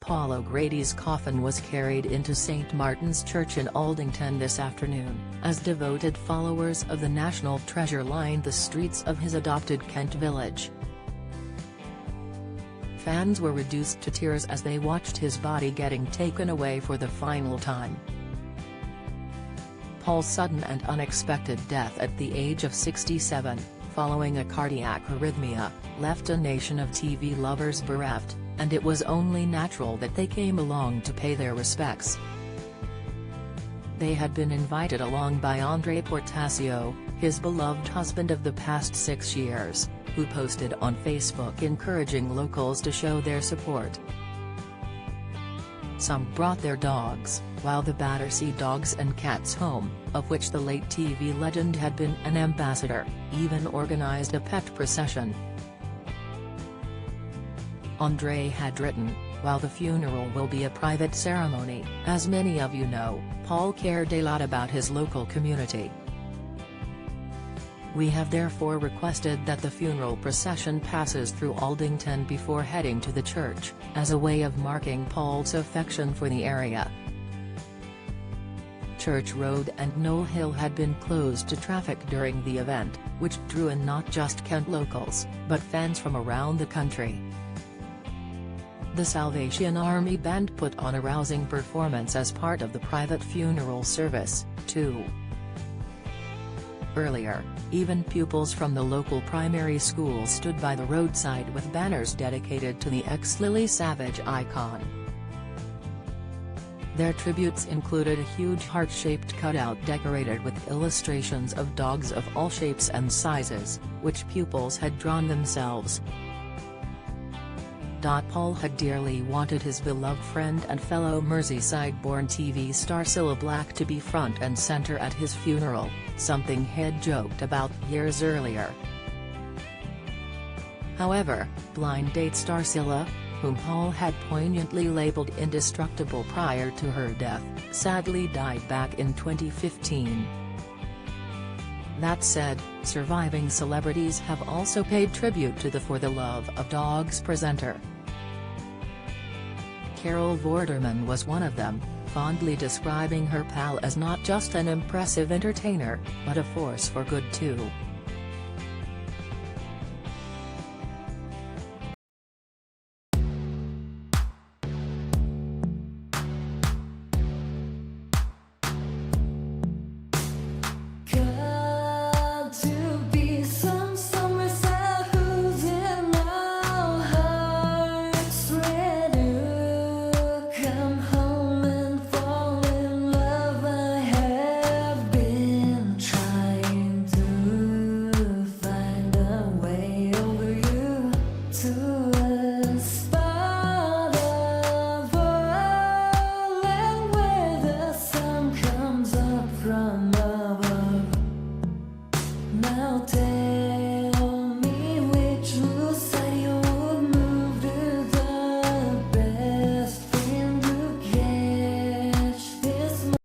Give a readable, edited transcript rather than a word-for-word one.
Paul O'Grady's coffin was carried into St. Martin's Church in Aldington this afternoon, as devoted followers of the national treasure lined the streets of his adopted Kent village. Fans were reduced to tears as they watched his body getting taken away for the final time. Paul's sudden and unexpected death at the age of 67, following a cardiac arrhythmia, left a nation of TV lovers bereft, and it was only natural that they came along to pay their respects. They had been invited along by Andre Portasio, his beloved husband of the past 6 years, who posted on Facebook encouraging locals to show their support. Some brought their dogs, while the Battersea Dogs and Cats Home, of which the late TV legend had been an ambassador, even organized a pet procession. Andre had written, "While the funeral will be a private ceremony, as many of you know, Paul cared a lot about his local community. We have therefore requested that the funeral procession passes through Aldington before heading to the church, as a way of marking Paul's affection for the area." Church Road and Knoll Hill had been closed to traffic during the event, which drew in not just Kent locals, but fans from around the country. The Salvation Army Band put on a rousing performance as part of the private funeral service, too. Earlier, even pupils from the local primary school stood by the roadside with banners dedicated to the ex-Lily Savage icon. Their tributes included a huge heart-shaped cutout decorated with illustrations of dogs of all shapes and sizes, which pupils had drawn themselves. Paul had dearly wanted his beloved friend and fellow Merseyside-born TV star Cilla Black to be front and center at his funeral, something he'd joked about years earlier. However, Blind Date star Cilla, whom Paul had poignantly labeled indestructible prior to her death, sadly died back in 2015. That said, surviving celebrities have also paid tribute to the For the Love of Dogs presenter. Carol Vorderman was one of them, fondly describing her pal as not just an impressive entertainer, but a force for good too. Now take